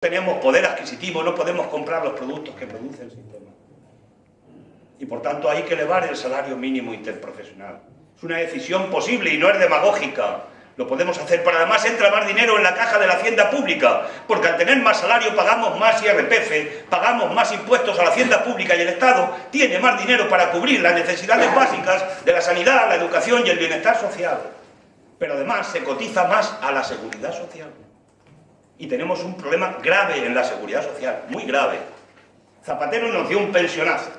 tenemos poder adquisitivo, no podemos comprar los productos que produce el sistema. Y por tanto hay que elevar el salario mínimo interprofesional. Es una decisión posible y no es demagógica. Lo podemos hacer, pero además entra más dinero en la caja de la hacienda pública, porque al tener más salario pagamos más IRPF, pagamos más impuestos a la hacienda pública y el Estado tiene más dinero para cubrir las necesidades básicas de la sanidad, la educación y el bienestar social. Pero además se cotiza más a la seguridad social. Y tenemos un problema grave en la seguridad social, muy grave. Zapatero nos dio un pensionazo.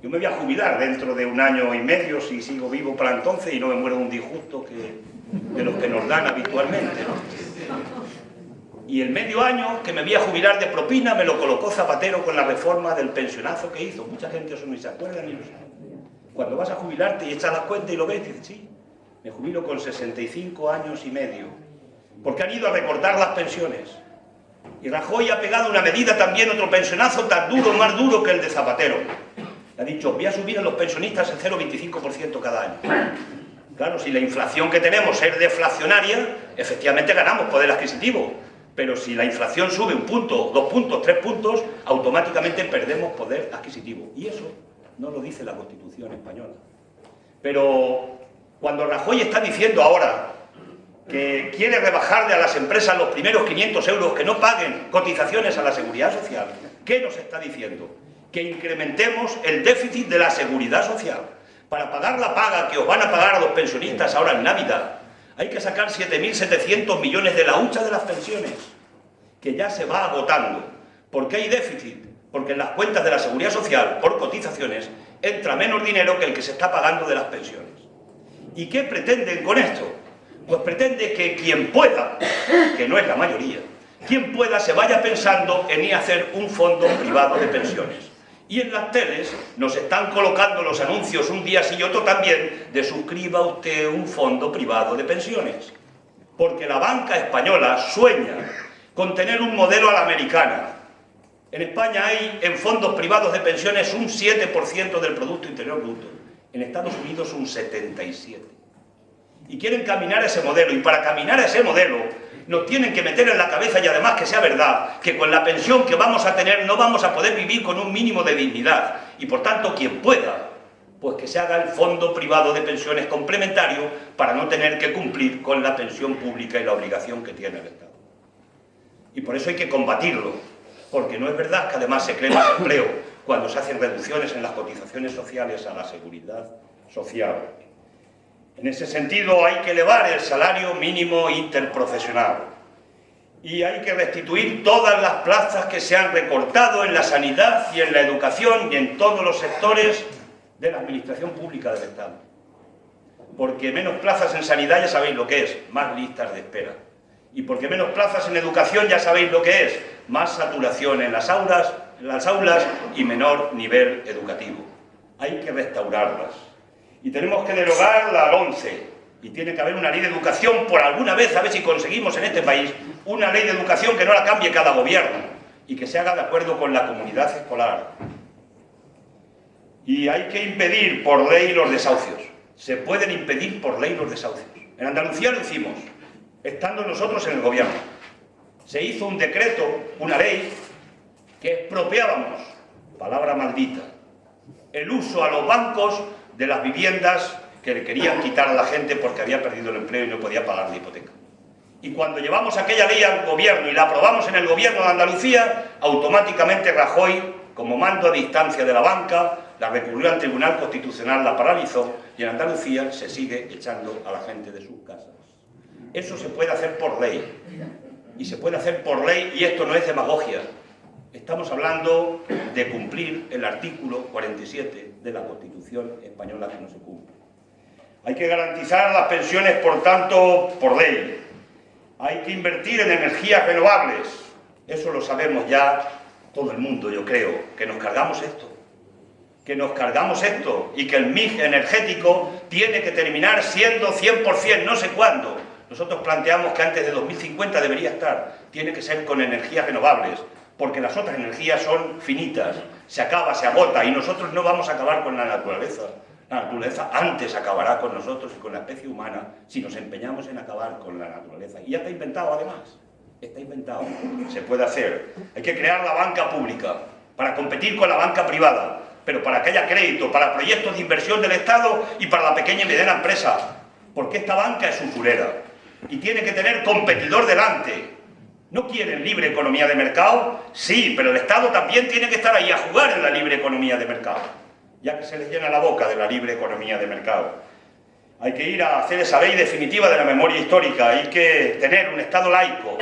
Yo me voy a jubilar dentro de 1 año y medio si sigo vivo para entonces y no me muero de un disgusto de los que nos dan habitualmente, ¿no? Y el medio año que me voy a jubilar de propina me lo colocó Zapatero con la reforma del pensionazo que hizo. Mucha gente eso ni se acuerda ni lo sabe. Cuando vas a jubilarte y echas las cuentas y lo ves, dices, sí, me jubilo con 65 años y medio. Porque han ido a recortar las pensiones. Y Rajoy ha pegado una medida también, otro pensionazo tan duro, más duro que el de Zapatero. Ha dicho, voy a subir a los pensionistas el 0,25% cada año. Claro, si la inflación que tenemos es deflacionaria, efectivamente ganamos poder adquisitivo. Pero si la inflación sube 1 punto, 2 puntos, 3 puntos, automáticamente perdemos poder adquisitivo. Y eso no lo dice la Constitución española. Pero cuando Rajoy está diciendo ahora que quiere rebajarle a las empresas los primeros 500 euros que no paguen cotizaciones a la seguridad social, ¿qué nos está diciendo? Que incrementemos el déficit de la seguridad social. Para pagar la paga que os van a pagar a los pensionistas ahora en Navidad, hay que sacar 7.700 millones de la hucha de las pensiones, que ya se va agotando. ¿Por qué hay déficit? Porque en las cuentas de la seguridad social, por cotizaciones, entra menos dinero que el que se está pagando de las pensiones. ¿Y qué pretenden con esto? Pues pretende que quien pueda, que no es la mayoría, quien pueda se vaya pensando en ir a hacer un fondo privado de pensiones. Y en las teles nos están colocando los anuncios un día sí y otro también de suscriba usted un fondo privado de pensiones. Porque la banca española sueña con tener un modelo a la americana. En España hay en fondos privados de pensiones un 7% del Producto Interior Bruto. En Estados Unidos un 77%. Y quieren caminar ese modelo, y para caminar a ese modelo nos tienen que meter en la cabeza, y además que sea verdad, que con la pensión que vamos a tener no vamos a poder vivir con un mínimo de dignidad, y por tanto quien pueda, pues que se haga el fondo privado de pensiones complementario para no tener que cumplir con la pensión pública y la obligación que tiene el Estado. Y por eso hay que combatirlo, porque no es verdad que además se cree más empleo cuando se hacen reducciones en las cotizaciones sociales a la seguridad social. En ese sentido hay que elevar el salario mínimo interprofesional y hay que restituir todas las plazas que se han recortado en la sanidad y en la educación y en todos los sectores de la administración pública del Estado. Porque menos plazas en sanidad ya sabéis lo que es, más listas de espera. Y porque menos plazas en educación ya sabéis lo que es, más saturación en las aulas y menor nivel educativo. Hay que restaurarlas. Y tenemos que derogar la LOMCE, y tiene que haber una ley de educación por alguna vez, a ver si conseguimos en este país, una ley de educación que no la cambie cada gobierno, y que se haga de acuerdo con la comunidad escolar. Y hay que impedir por ley los desahucios. Se pueden impedir por ley los desahucios. En Andalucía lo hicimos, estando nosotros en el gobierno. Se hizo un decreto, una ley, que expropiábamos, palabra maldita, el uso a los bancos de las viviendas que le querían quitar a la gente porque había perdido el empleo y no podía pagar la hipoteca. Y cuando llevamos aquella ley al gobierno y la aprobamos en el gobierno de Andalucía, automáticamente Rajoy, como mando a distancia de la banca, la recurrió al Tribunal Constitucional, la paralizó y en Andalucía se sigue echando a la gente de sus casas. Eso se puede hacer por ley. Y se puede hacer por ley y esto no es demagogia. Estamos hablando de cumplir el artículo 47 de la Constitución española que no se cumple. Hay que garantizar las pensiones, por tanto, por ley. Hay que invertir en energías renovables. Eso lo sabemos ya todo el mundo, yo creo, que nos cargamos esto. Que nos cargamos esto y que el mix energético tiene que terminar siendo 100%, no sé cuándo. Nosotros planteamos que antes de 2050 debería estar. Tiene que ser con energías renovables, porque las otras energías son finitas, se acaba, se agota, y nosotros no vamos a acabar con la naturaleza. La naturaleza antes acabará con nosotros y con la especie humana si nos empeñamos en acabar con la naturaleza. Y ya está inventado además. Está inventado, se puede hacer. Hay que crear la banca pública para competir con la banca privada, pero para que haya crédito, para proyectos de inversión del Estado y para la pequeña y mediana empresa, porque esta banca es usurera y tiene que tener competidor delante. ¿No quieren libre economía de mercado? Sí, pero el Estado también tiene que estar ahí a jugar en la libre economía de mercado, ya que se les llena la boca de la libre economía de mercado. Hay que ir a hacer esa ley definitiva de la memoria histórica, hay que tener un Estado laico,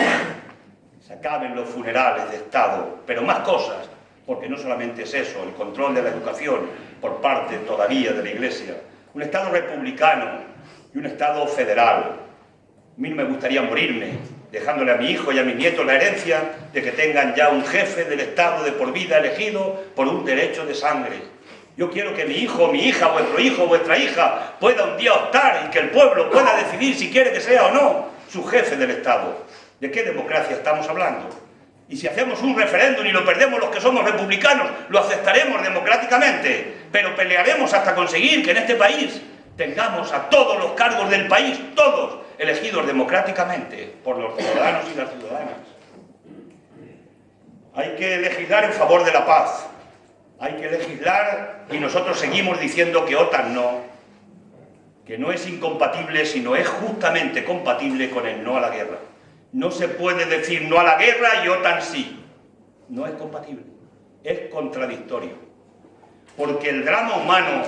se acaben los funerales de Estado, pero más cosas, porque no solamente es eso, el control de la educación por parte todavía de la Iglesia, un Estado republicano y un Estado federal. A mí no me gustaría morirme dejándole a mi hijo y a mis nietos la herencia de que tengan ya un jefe del Estado de por vida elegido por un derecho de sangre. Yo quiero que mi hijo, mi hija, vuestro hijo, vuestra hija pueda un día optar y que el pueblo pueda decidir si quiere que sea o no su jefe del Estado. ¿De qué democracia estamos hablando? Y si hacemos un referéndum y lo perdemos los que somos republicanos, lo aceptaremos democráticamente, pero pelearemos hasta conseguir que en este país tengamos a todos los cargos del país, todos, elegidos democráticamente por los ciudadanos y las ciudadanas. Hay que legislar en favor de la paz. Hay que legislar y nosotros seguimos diciendo que OTAN no, que no es incompatible, sino es justamente compatible con el no a la guerra. No se puede decir no a la guerra y OTAN sí. No es compatible, es contradictorio. Porque el drama humano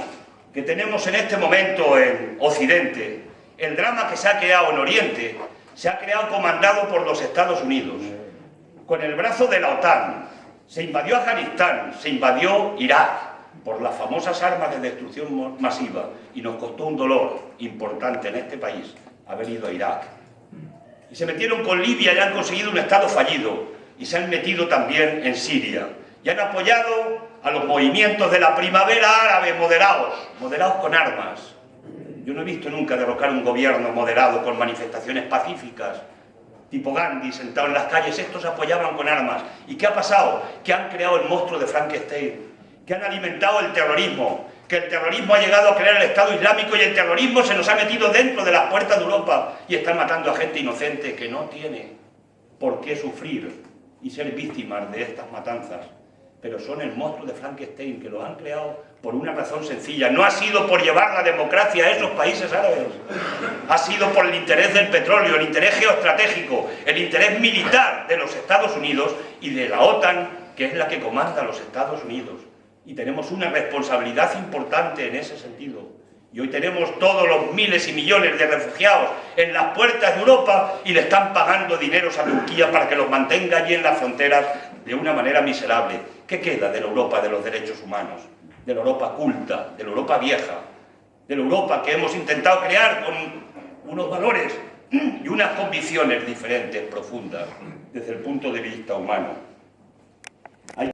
que tenemos en este momento en Occidente, el drama que se ha creado en Oriente, se ha creado comandado por los Estados Unidos, con el brazo de la OTAN. Se invadió Afganistán, se invadió Irak, por las famosas armas de destrucción masiva, y nos costó un dolor importante en este país haber ido a Irak. Y se metieron con Libia y han conseguido un Estado fallido, y se han metido también en Siria, y han apoyado a los movimientos de la primavera árabe moderados con armas. Yo no he visto nunca derrocar un gobierno moderado con manifestaciones pacíficas, tipo Gandhi sentado en las calles. Estos apoyaban con armas. ¿Y qué ha pasado? Que han creado el monstruo de Frankenstein, que han alimentado el terrorismo, que el terrorismo ha llegado a crear el Estado Islámico y el terrorismo se nos ha metido dentro de las puertas de Europa y están matando a gente inocente que no tiene por qué sufrir y ser víctimas de estas matanzas. Pero son el monstruo de Frankenstein, que lo han creado por una razón sencilla. No ha sido por llevar la democracia a esos países árabes. Ha sido por el interés del petróleo, el interés geoestratégico, el interés militar de los Estados Unidos y de la OTAN, que es la que comanda a los Estados Unidos. Y tenemos una responsabilidad importante en ese sentido. Y hoy tenemos todos los miles y millones de refugiados en las puertas de Europa y le están pagando dineros a Turquía para que los mantenga allí en las fronteras de una manera miserable. ¿Qué queda de la Europa de los derechos humanos? De la Europa culta, de la Europa vieja, de la Europa que hemos intentado crear con unos valores y unas convicciones diferentes, profundas, desde el punto de vista humano.